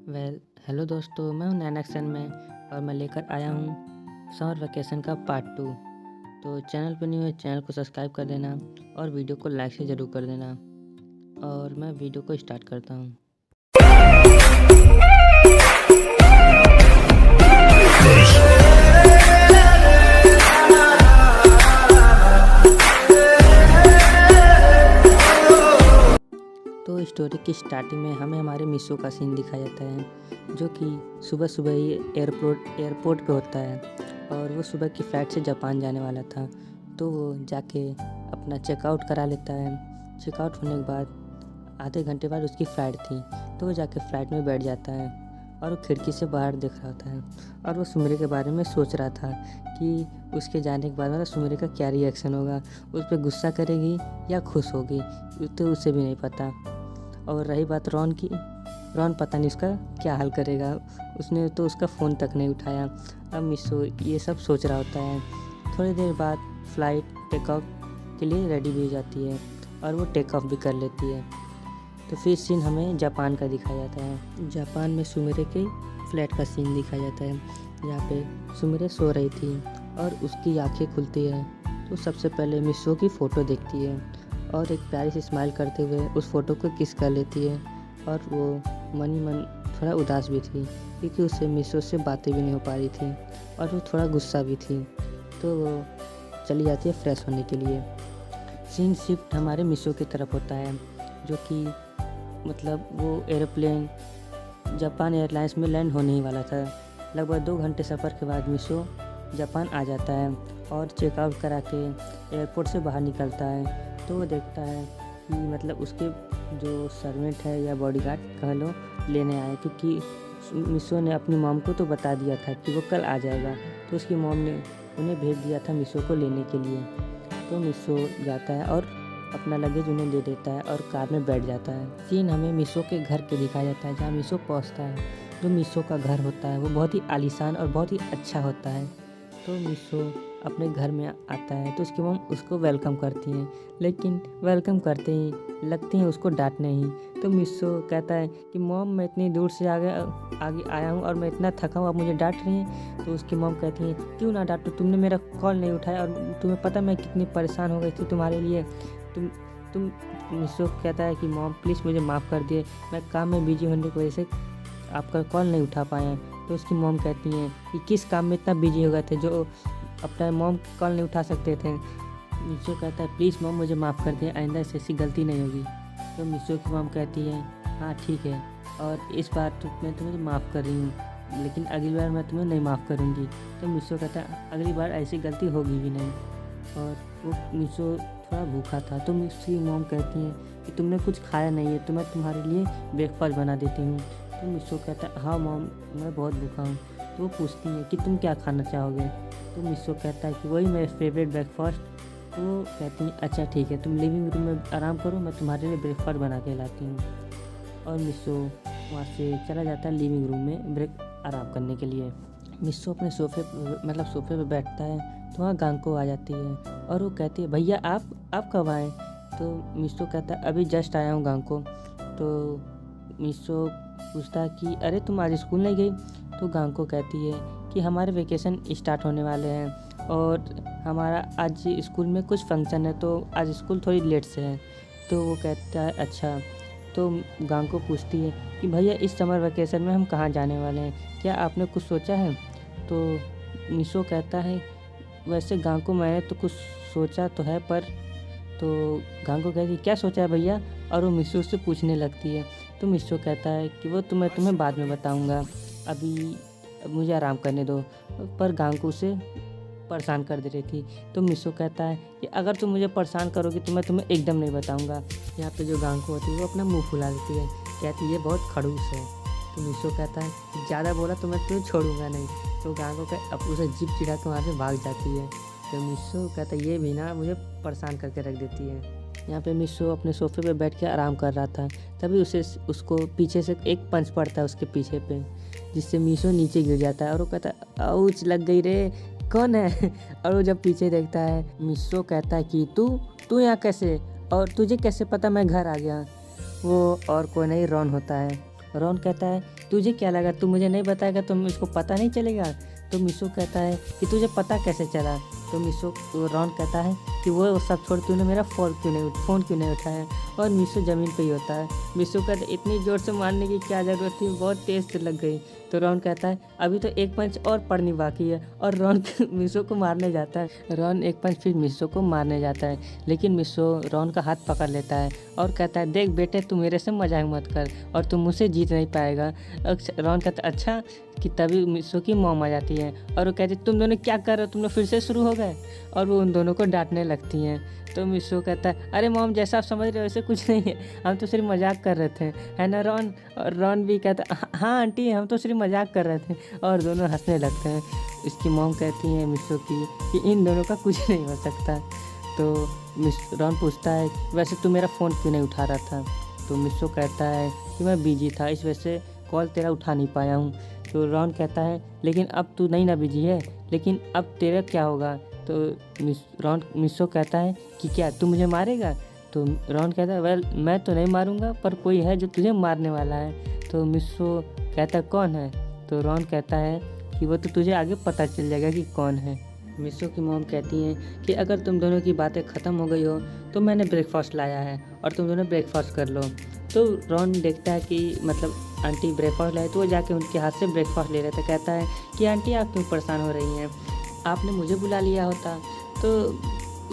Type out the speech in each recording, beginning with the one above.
Hello दोस्तों, मैं हूं नैनक्सन में और मैं लेकर आया हूं समर वैकेशन का पार्ट 2। तो चैनल पर न्यू है, चैनल को सब्सक्राइब कर देना और वीडियो को लाइक से ज़रूर कर देना। और मैं वीडियो को स्टार्ट करता हूं। तो स्टोरी की स्टार्टिंग में हमें हमारे मिशो का सीन दिखाया जाता है, जो कि सुबह सुबह ही एयरपोर्ट पे होता है और वो सुबह की फ़्लाइट से जापान जाने वाला था। तो वो जाके अपना चेकआउट करा लेता है। चेकआउट होने के बाद आधे घंटे बाद उसकी फ़्लाइट थी, तो वो जाके फ़्लाइट में बैठ जाता है और वो खिड़की से बाहर देख रहा होता है और वो सुमिरे के बारे में सोच रहा था कि उसके जाने के बाद मतलब सुमिरे का क्या रिएक्शन होगा, उस पर गुस्सा करेगी या खुश होगी, तो उसे भी नहीं पता। और रही बात रॉन की, रॉन पता नहीं उसका क्या हाल करेगा, उसने तो उसका फ़ोन तक नहीं उठाया। अब मिशो ये सब सोच रहा होता है। थोड़ी देर बाद फ़्लाइट टेक ऑफ के लिए रेडी भी हो जाती है और वो टेक ऑफ भी कर लेती है। तो फिर सीन हमें जापान का दिखाया जाता है। जापान में सुमिरे के फ्लैट का सीन दिखाया जाता है, जहाँ पे सुमिरे सो रही थी और उसकी आंखें खुलती है तो सबसे पहले मिशो की फ़ोटो देखती है और एक प्यारी सी स्माइल करते हुए उस फ़ोटो को किस कर लेती है। और वो मन ही मन थोड़ा उदास भी थी, क्योंकि उसे मिशो से बातें भी नहीं हो पा रही थी और वो थोड़ा गुस्सा भी थी। तो वो चली जाती है फ्रेश होने के लिए। सीन शिफ्ट हमारे मिशो की तरफ होता है, जो कि मतलब वो एरोप्लेन जापान एयरलाइंस में लैंड होने ही वाला था। लगभग 2 घंटे सफ़र के बाद मिशो जापान आ जाता है और चेकआउट करा के एयरपोर्ट से बाहर निकलता है। तो वो देखता है कि मतलब उसके जो सर्वेंट है या बॉडीगार्ड कह लो लेने आए, क्योंकि मिशो ने अपनी मॉम को तो बता दिया था कि वो कल आ जाएगा, तो उसकी मॉम ने उन्हें भेज दिया था मिशो को लेने के लिए। तो मिशो जाता है और अपना लगेज उन्हें दे देता है और कार में बैठ जाता है। सीन हमें मिशो के घर के दिखाया जाता है, जहाँ मिशो पहुँचता है। जो मिशो का घर होता है वो बहुत ही आलीशान और बहुत ही अच्छा होता है। तो मिशो अपने घर में आता है तो उसकी मॉम उसको वेलकम करती हैं, लेकिन वेलकम करते ही लगती हैं उसको डांटने ही। तो मिशो कहता है कि मॉम, मैं इतनी दूर से आगे आया हूँ और मैं इतना थका हूँ, आप मुझे डांट रही हैं। तो उसकी मॉम कहती है, क्यों ना डांटो, तुमने मेरा कॉल नहीं उठाया और तुम्हें पता मैं कितनी परेशान हो गई थी तुम्हारे लिए। तुम मिशो कहता है कि मॉम प्लीज़ मुझे माफ़ कर दिए, मैं काम में बिजी होने की वजह से आपका कॉल नहीं उठा पाए। तो उसकी मॉम कहती हैं कि किस काम में इतना बिजी हो गए थे जो अपना मॉम कॉल नहीं उठा सकते थे। मिशो कहता है प्लीज़ मॉम मुझे माफ़ कर दिए, आइंदा ऐसी गलती नहीं होगी। तो मिशो की मॉम कहती है हाँ ठीक है, और इस बार तो मैं तुम्हें माफ़ कर रही हूँ, लेकिन अगली बार मैं तुम्हें नहीं माफ़ करूँगी। तो मिशो कहता है अगली बार ऐसी गलती होगी भी नहीं। और वो मिशो थोड़ा भूखा था, तो उसकी मॉम कहती हैं कि तुमने कुछ खाया नहीं है, तो मैं तुम्हारे लिए ब्रेकफास्ट बना देती हूँ। तो मिशो कहता है हाँ मॉम, मैं बहुत भूखा हूँ। तो वो पूछती हैं कि तुम क्या खाना चाहोगे। तो मिशो कहता है कि वही मेरा फेवरेट ब्रेकफास्ट। तो वो कहती हैं अच्छा ठीक है, तुम लिविंग रूम में आराम करो, मैं तुम्हारे लिए ब्रेकफास्ट बना के लाती हूँ। और मिशो वहाँ से चला जाता है लिविंग रूम में आराम करने के लिए। मिशो अपने सोफ़े पे बैठता है, तो वहाँ गांको आ जाती है और वो कहती है भैया आप कब आए। तो मिशो कहता है अभी जस्ट आया हूँ गांको। तो मिशो पूछता है कि अरे तुम आज स्कूल नहीं गई। तो गांको कहती है कि हमारे वेकेशन स्टार्ट होने वाले हैं और हमारा आज स्कूल में कुछ फंक्शन है, तो आज स्कूल थोड़ी लेट से है। तो वो कहता है अच्छा। तो गांको पूछती है कि भैया इस समर वेकेशन में हम कहाँ जाने वाले हैं, क्या आपने कुछ सोचा है। तो मिशो कहता है वैसे गांको मैंने तो कुछ सोचा तो है, पर तो गांको कहती है क्या सोचा है भैया, और वो मिशो से पूछने लगती है। तो मिशो कहता है कि वो मैं तुम्हें बाद में बताऊंगा, अभी मुझे आराम करने दो। पर गांको उसे परेशान कर दे रही थी। तो मिशो कहता है कि अगर तुम मुझे परेशान करोगी तो मैं तुम्हें एकदम नहीं बताऊंगा। यहाँ पे जो गांको होती है वो अपना मुंह फुला देती है, कहती है ये बहुत खड़ूस है। तो मिशो कहता है ज़्यादा बोला तो मैं तुम्हें छोड़ूंगा नहीं। तो गांको अब उसे जिप चिड़ा के वहाँ से भाग जाती है। तो मिशो कहता है ये भी ना मुझे परेशान करके रख देती है। यहाँ पे मिशो अपने सोफे पे बैठ के आराम कर रहा था, तभी उसको पीछे से एक पंच पड़ता है उसके पीछे पे, जिससे मिशो नीचे गिर जाता है और वो कहता है आउच लग गई रे, कौन है। और वो जब पीछे देखता है, मिशो कहता है कि तू यहाँ कैसे, और तुझे कैसे पता मैं घर आ गया। वो और कोई नहीं रॉन होता है। रॉन कहता है तुझे क्या लगा, तू मुझे नहीं बताएगा तो इसको पता नहीं चलेगा। तो मिशो कहता है कि तुझे पता कैसे चला। तो रॉन कहता है कि वो सब छोड़, तूने मेरा फ़ोन क्यों नहीं उठाया। और मिशो ज़मीन पे ही होता है। मिशो कहता है इतनी ज़ोर से मारने की क्या ज़रूरत थी, बहुत तेज़ से लग गई। तो रॉन कहता है अभी तो एक पंच और पड़नी बाकी है, और रॉन मिशो को मारने जाता है। रॉन एक पंच फिर मिशो को मारने जाता है, लेकिन मिशो रॉन का हाथ पकड़ लेता है और कहता है देख बेटे, तू मेरे से मजाक मत कर और तू मुझसे जीत नहीं पाएगा। रॉन कहता है अच्छा, कि तभी मिशो की मॉम आ जाती है और वो कहती तुम दोनों क्या कर रहे हो, तुम लोग फिर से शुरू हो गए। और वो उन दोनों को डांटने लगती हैं। तो मिशो कहता है अरे मॉम, जैसा आप समझ रहे हो वैसे कुछ नहीं है, हम तो सिर्फ मजाक कर रहे थे, है ना रॉन। और रॉन भी कहता है हाँ आंटी, हम तो सिर्फ मजाक कर रहे थे। और दोनों हंसने लगते हैं। इसकी मॉम कहती है मिशो की कि इन दोनों का कुछ नहीं हो सकता। तो रॉन पूछता है वैसे तू मेरा फ़ोन क्यों नहीं उठा रहा था। तो मिशो कहता है कि मैं बिजी था, इस वजह से कॉल तेरा उठा नहीं पाया हूँ। तो रॉन कहता है लेकिन अब तू नहीं ना बिजी है, लेकिन अब तेरा क्या होगा। तो मिशो कहता है कि क्या तू मुझे मारेगा। तो रॉन कहता है वेल, मैं तो नहीं मारूंगा, पर कोई है जो तुझे मारने वाला है। तो मिशो कहता है कौन है। तो रॉन कहता है कि वो तो तुझे आगे पता चल जाएगा कि कौन है। मिशो की मॉम कहती हैं कि अगर तुम दोनों की बातें ख़त्म हो गई हो तो मैंने ब्रेकफास्ट लाया है और तुम दोनों ब्रेकफास्ट कर लो। तो रॉन देखता है कि मतलब आंटी ब्रेकफास्ट लाए, तो वो जाके उनके हाथ से ब्रेकफास्ट ले रहे थे। कहता है कि आंटी आप क्यों परेशान हो रही हैं, आपने मुझे बुला लिया होता। तो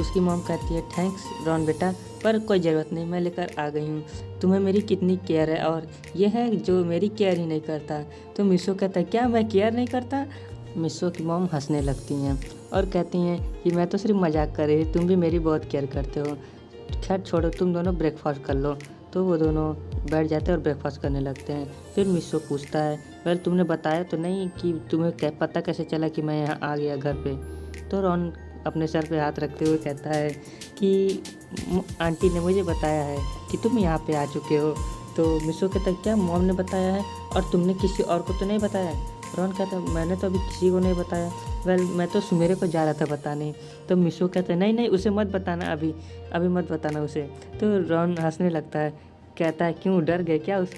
उसकी मॉम कहती है थैंक्स रॉन बेटा, पर कोई ज़रूरत नहीं, मैं लेकर आ गई हूँ। तुम्हें मेरी कितनी केयर है, और ये है जो मेरी केयर ही नहीं करता। तो मिशो कहता है क्या मैं केयर नहीं करता। मिशो की मॉम हंसने लगती हैं और कहती हैं कि मैं तो सिर्फ मजाक कर रही, तुम भी मेरी बहुत केयर करते हो। खैर छोड़ो, तुम दोनों ब्रेकफास्ट कर लो। तो वो दोनों बैठ जाते हैं और ब्रेकफास्ट करने लगते हैं। फिर मिशो पूछता है वेल तुमने बताया तो नहीं कि तुम्हें पता कैसे चला कि मैं यहाँ आ गया घर पे। तो रॉन अपने सर पे हाथ रखते हुए कहता है कि आंटी ने मुझे बताया है कि तुम यहाँ पे आ चुके हो। तो मिशो कहता है क्या मॉम ने बताया है और तुमने किसी और को तो नहीं बताया। रॉन कहता है मैंने तो अभी किसी को नहीं बताया, वेल मैं तो सुमेरे को जा रहा था बताने। तो मिशो कहता है नहीं उसे मत बताना, अभी मत बताना उसे। तो रॉन हंसने लगता है, कहता है क्यों डर गए क्या उस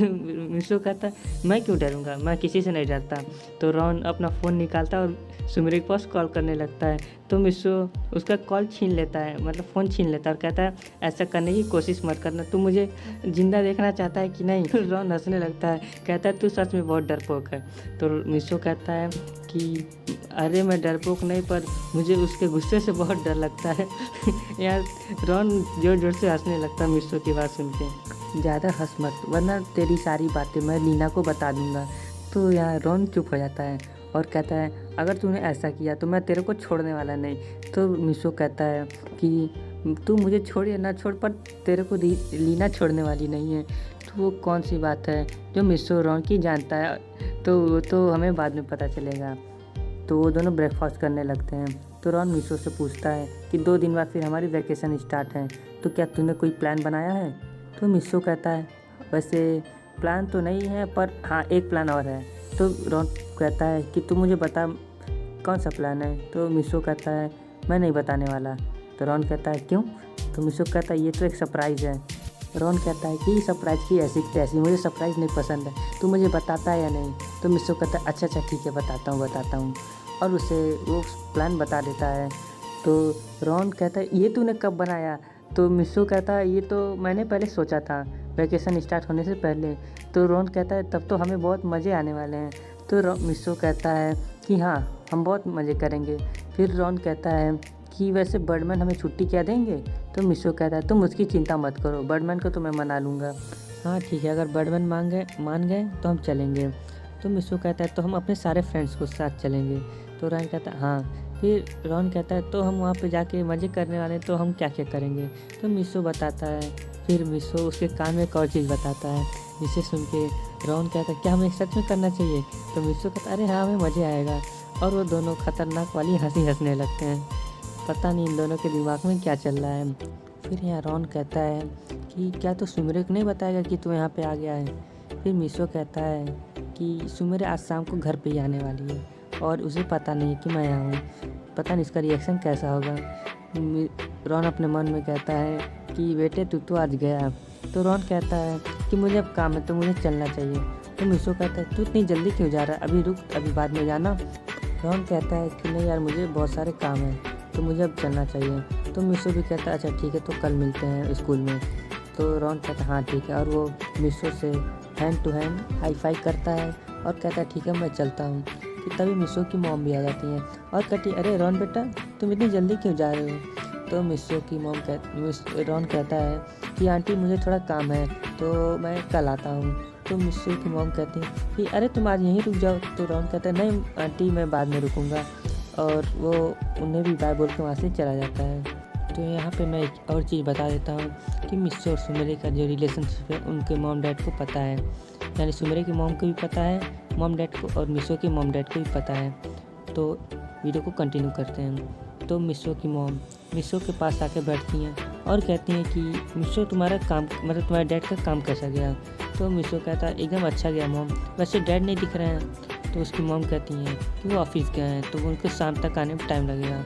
मिशो कहता है मैं क्यों डरूंगा, मैं किसी से नहीं डरता। तो रॉन अपना फ़ोन निकालता है और सुमेरे के पास कॉल करने लगता है। तो मिशो उसका कॉल छीन लेता है, मतलब फ़ोन छीन लेता है और कहता है ऐसा करने की कोशिश मत करना, तू मुझे ज़िंदा देखना चाहता है कि नहीं। रॉन हंसने लगता है, कहता है तू सच में बहुत डरपोक है। तो मिशो कहता है कि अरे मैं डरपोक नहीं, पर मुझे उसके गुस्से से बहुत डर लगता है। यार रॉन जोर जोर से हंसने लगता है मिशो की बात सुन के। ज़्यादा हंस मत, वरना तेरी सारी बातें मैं लीना को बता दूंगा। तो यहाँ रॉन चुप हो जाता है और कहता है अगर तूने ऐसा किया तो मैं तेरे को छोड़ने वाला नहीं। तो मिशो कहता है कि तू मुझे छोड़ या ना छोड़, पर तेरे को लीना छोड़ने वाली नहीं है। तो वो कौन सी बात है जो मिशो रॉन की जानता है, तो वो तो हमें बाद में पता चलेगा। तो वो दोनों ब्रेकफास्ट करने लगते हैं। तो रॉन मिशो से पूछता है कि 2 दिन बाद फिर हमारी वैकेशन स्टार्ट है, तो क्या तूने कोई प्लान बनाया है। तो मिशो कहता है वैसे प्लान तो नहीं है, पर हाँ एक प्लान और है। तो रॉन कहता है कि तू मुझे बता कौन सा प्लान है। तो मिशो कहता है मैं नहीं बताने वाला। तो रॉन कहता है क्यों। तो मिशो कहता है ये तो एक सरप्राइज़ है। रॉन कहता है कि सरप्राइज़ की ऐसी तैसी, मुझे सरप्राइज़ नहीं पसंद है, तू मुझे बताता है या नहीं। तो मिशो कहता है अच्छा ठीक है बताता हूँ, और उसे वो प्लान बता देता है। तो रॉन कहता है ये तूने कब बनाया। तो मिशो कहता है ये तो मैंने पहले सोचा था, वैकेशन स्टार्ट होने से पहले। तो रॉन कहता है तब तो हमें बहुत मज़े आने वाले हैं। तो मिशो कहता है कि हाँ हम बहुत मज़े करेंगे। फिर रॉन कहता है कि वैसे बर्डमैन हमें छुट्टी क्या देंगे। तो मिशो कहता है तुम उसकी चिंता मत करो, बर्डमैन को तो मैं मना लूँगा। हाँ ठीक है, अगर बर्डमैन मान गए तो हम चलेंगे। तो मिशो कहता है तो हम अपने सारे फ्रेंड्स को साथ चलेंगे। तो रॉन कहता है हाँ। फिर रॉन कहता है तो हम वहाँ पे जाके मज़े करने वाले, तो हम क्या क्या करेंगे। तो मिशो बताता है। फिर मिशो उसके कान में एक और चीज़ बताता है, जिसे सुन के रॉन कहता है क्या हमें सच में करना चाहिए। तो मिशो कहता है अरे हाँ हमें मज़े आएगा। और वो दोनों खतरनाक वाली हंसी हंसने लगते हैं। पता नहीं इन दोनों के दिमाग में क्या चल रहा है। फिर यहाँ रॉन कहता है कि क्या तो सुमेरे को नहीं बताएगा कि तू यहाँ पे आ गया है। फिर मिशो कहता है कि सुमेरे आज शाम को घर पे ही आने वाली है और उसे पता नहीं है कि मैं यहाँ हूँ, पता नहीं इसका रिएक्शन कैसा होगा। रॉन अपने मन में कहता है कि बेटे तू तो आज गया। तो रॉन कहता है कि मुझे अब काम है तो मुझे चलना चाहिए। तो मिशो कहता है तू इतनी जल्दी क्यों जा रहा है, अभी रुक, अभी बाद में जाना। रॉन कहता है कि नहीं यार मुझे बहुत सारे काम हैं तो मुझे अब चलना चाहिए। तो मिशो भी कहता है अच्छा ठीक है तो कल मिलते हैं स्कूल में। तो रॉन कहता है हाँ ठीक है, और वो मिशो से hand to hand high five करता है और कहता है ठीक है मैं चलता हूँ। कि तभी मिशो की मॉम भी आ जाती हैं और कहती अरे रॉन बेटा तुम इतनी जल्दी क्यों जा रहे हो। तो मिशो की मॉम रॉन कहता है कि आंटी मुझे थोड़ा काम है तो मैं कल आता हूँ। तो मिशो की मॉम कहती है कि अरे तुम आज यहीं रुक जाओ। तो रॉन कहता है नहीं आंटी मैं बाद में रुकूँगा, और वो उन्हें भी बाय बोल के वहाँ से चला जाता है। तो यहाँ पे मैं एक और चीज़ बता देता हूँ कि मिशो और सुमेरे का जो रिलेशनशिप है उनके मॉम डैड को पता है, यानी सुमेरे की मॉम को भी पता है मॉम डैड को, और मिशो की मॉम डैड को भी पता है। तो वीडियो को कंटिन्यू करते हैं। तो मिशो की मॉम मिशो के पास आके बैठती हैं और कहती हैं कि मिशो तुम्हारा काम मतलब तुम्हारे डैड का काम कैसा गया। तो मिशो कहता है एकदम अच्छा गया मॉम, वैसे डैड नहीं दिख रहे हैं। तो उसकी मॉम कहती हैं कि वो ऑफिस गए हैं तो उनके शाम तक आने में टाइम लगेगा।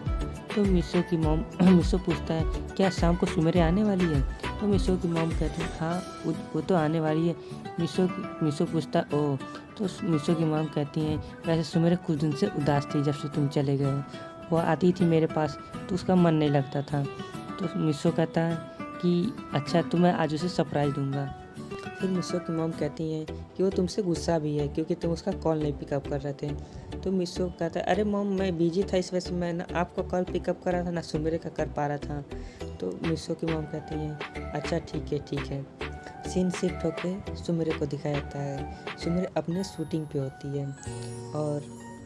तो मिशो की मॉम मिशो पूछता है क्या शाम को सुमेरे आने वाली है। तो मिशो की मॉम कहती है हाँ वो तो आने वाली है। मिशो पूछता ओ। तो मिशो की मॉम कहती हैं वैसे सुमेरे कुछ दिन से उदास थी जब से तुम चले गए हो, वो आती थी मेरे पास तो उसका मन नहीं लगता था। तो मिशो कहता है कि अच्छा तो मैं आज उसे सरप्राइज़ दूंगा। फिर मिशो की मॉम कहती हैं कि वो तुमसे गुस्सा भी है क्योंकि तुम उसका कॉल नहीं पिकअप कर रहे थे। तो मिशो कहता है अरे मॉम मैं बिजी था इस वजह से मैं ना आपका कॉल पिकअप कर रहा था ना सुमेरे का कर पा रहा था। तो मिशो की मॉम कहती हैं अच्छा ठीक है। सीन शिफ्ट होके सुमेरे को दिखाया जाता है। सुमेरे अपने शूटिंग पे होती है और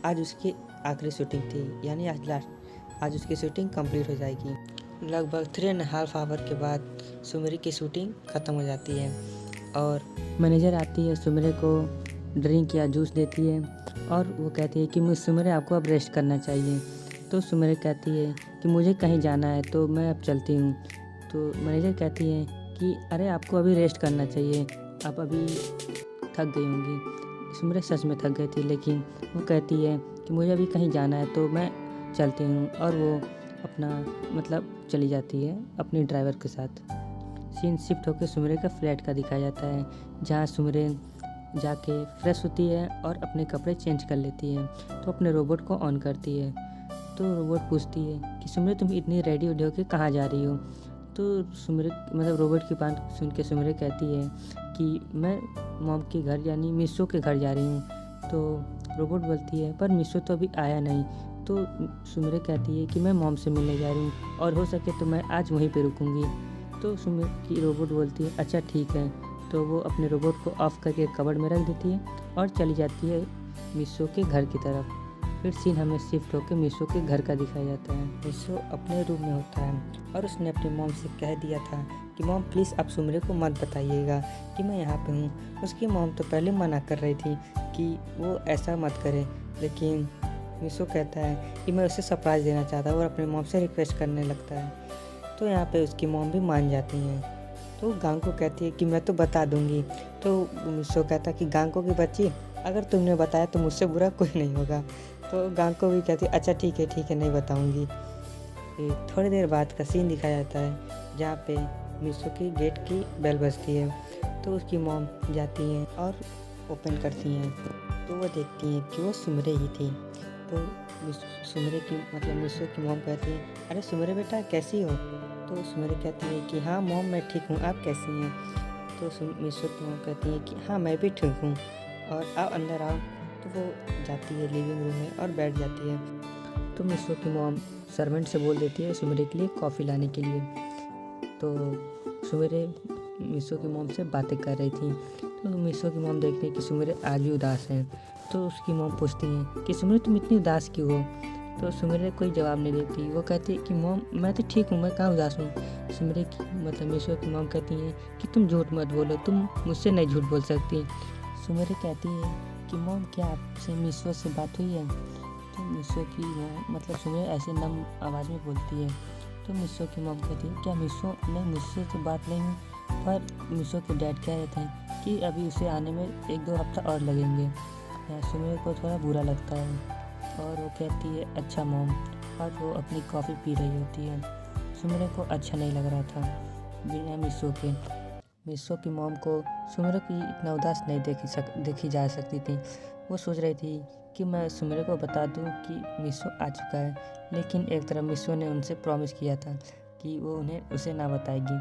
आज उसकी आखिरी शूटिंग थी, यानी आज उसकी शूटिंग कंप्लीट हो जाएगी। लगभग 3.5 आवर के बाद सुमेरे की शूटिंग ख़त्म हो जाती है और मैनेजर आती है, सुमेरे को ड्रिंक या जूस देती है और वो कहती है कि सुमेरे आपको अब रेस्ट करना चाहिए। तो सुमेरे कहती है कि मुझे कहीं जाना है तो मैं अब चलती हूँ। तो मैनेजर कहती है कि अरे आपको अभी रेस्ट करना चाहिए, आप अभी थक गई होंगी। सुमेरे सच में थक गई थी, लेकिन वो कहती है कि मुझे अभी कहीं जाना है तो मैं चलती हूँ, और वो अपना मतलब चली जाती है अपनी ड्राइवर के साथ। सीन शिफ्ट होकर सुमेरे का फ्लैट का दिखाया जाता है जहाँ सुमेरे जाके फ्रेश होती है और अपने कपड़े चेंज कर लेती है। तो अपने रोबोट को ऑन करती है। तो रोबोट पूछती है कि सुमेरे तुम इतनी रेडी वेडी होकर कहाँ जा रही हो। तो सुमेरे मतलब रोबोट की बात सुन के सुमेरे कहती है कि मैं मॉम के घर यानी मिशो के घर जा रही हूँ। तो रोबोट बोलती है पर मिशो तो अभी आया नहीं। तो सुमेरे कहती है कि मैं मॉम से मिलने जा रही हूँ और हो सके तो मैं आज वहीं पे रुकूँगी। तो सुमेरे की रोबोट बोलती है अच्छा ठीक है। तो वो अपने रोबोट को ऑफ करके कबर्ड में रख देती है और चली जाती है मिशो के घर की तरफ। फिर सीन हमें शिफ्ट होकर मिशो के घर का दिखाया जाता है। मिशो अपने रूम में होता है और उसने अपनी मॉम से कह दिया था कि मॉम प्लीज़ आप सुमेरे को मत बताइएगा कि मैं यहाँ पे हूँ। उसकी मॉम तो पहले मना कर रही थी कि वो ऐसा मत करे, लेकिन मिशो कहता है कि मैं उसे सरप्राइज़ देना चाहता हूँ और अपने मॉम से रिक्वेस्ट करने लगता है। तो यहाँ पे उसकी मॉम भी मान जाती हैं। तो गांको कहती है कि मैं तो बता दूंगी। तो मिशो कहता है कि गांको की बच्ची अगर तुमने बताया तो मुझसे बुरा कोई नहीं होगा। तो गांको भी कहती है अच्छा ठीक है नहीं बताऊंगी। थोड़ी देर बाद का सीन दिखाया जाता है जहाँ पे मिशो की गेट की बेल बजती है। तो उसकी मॉम जाती हैं और ओपन करती हैं तो वो देखती हैं कि वो सुमेरे ही थी। तो सुमेरे की मतलब मिशो की मॉम कहती है अरे सुमेरे बेटा कैसी हो। तो सुमेरे कहती है कि हाँ मॉम मैं ठीक हूँ, आप कैसी हैं। तो मिशो की मॉम कहती है कि हाँ मैं भी ठीक हूँ और आप अंदर आओ। तो वो जाती है लिविंग रूम में और बैठ जाती है। तो मिशो की मॉम सर्वेंट से बोल देती है सुमेरे के लिए कॉफ़ी लाने के लिए। तो सुमेरे मिशो की मॉम से बातें कर रही थी। तो मिशो की मॉम देखती है कि सुमेरे आज भी उदास हैं। तो उसकी मॉम पूछती है कि सुमेरे तुम इतनी उदास क्यों हो। तो सुमेरे कोई जवाब नहीं देती। वो कहती है कि मॉम मैं तो ठीक हूँ, मैं कहाँ उदास हूँ। सुमेरे की मतलब मिशो की मॉम कहती है कि तुम झूठ मत बोलो, तुम मुझसे नहीं झूठ बोल सकती। सुमेरे कहती है कि मॉम क्या आपसे मिशो से बात हुई है। तो मिशो की मतलब सुमेरे ऐसे नम आवाज़ में बोलती है। तो मिशो की मॉम कहती है क्या मिशो ने मुझसे तो बात नहीं हुई, पर मिशो के डैड कह रहे थे कि अभी उसे आने में 1-2 हफ्ता और लगेंगे। सुमेरे को थोड़ा बुरा लगता है और वो कहती है अच्छा मॉम, और वो अपनी कॉफ़ी पी रही होती है। सुमेरे को अच्छा नहीं लग रहा था बिना मिशो के। मिसो की मॉम को सुमिरो की इतना उदास नहीं देखी जा सकती थी। वो सोच रही थी कि मैं सुमिरो को बता दूं कि मिसो आ चुका है, लेकिन एक तरफ मिसो ने उनसे प्रॉमिस किया था कि वो उसे ना बताएगी।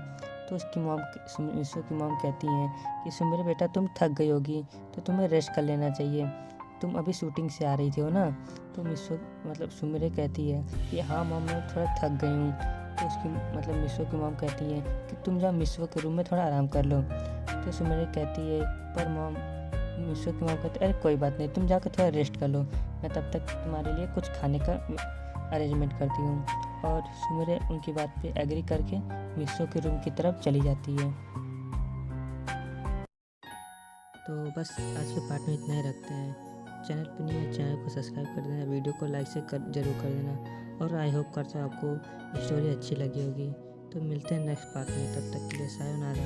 तो मिसो की मॉम कहती हैं कि सुमिरो बेटा, तुम थक गई होगी तो तुम्हें रेस्ट कर लेना चाहिए, तुम अभी शूटिंग से आ रही थी हो ना। तो सुमिरो कहती है कि हाँ मॉम, मैं थोड़ा थक गई हूँ। तो मिसो की मॉम कहती है कि तुम जाओ मिसो के रूम में थोड़ा आराम कर लो। तो सुमिरो कहती है पर मॉम, मिसो की मॉम कहती है अरे कोई बात नहीं, तुम जाकर थोड़ा रेस्ट कर लो, मैं तब तक तुम्हारे लिए कुछ खाने का अरेंजमेंट करती हूँ। और सुमिरो उनकी बात पे एग्री करके मिसो के रूम की तरफ चली जाती है। तो बस आज के पार्ट में इतना ही रखते हैं। चैनल पर नहीं है, चैनल को सब्सक्राइब कर देना, वीडियो को लाइक जरूर कर देना। और आई होप करता हूँ आपको स्टोरी अच्छी लगी होगी। तो मिलते हैं नेक्स्ट पार्ट में, तब तक के लिए सायोनारा।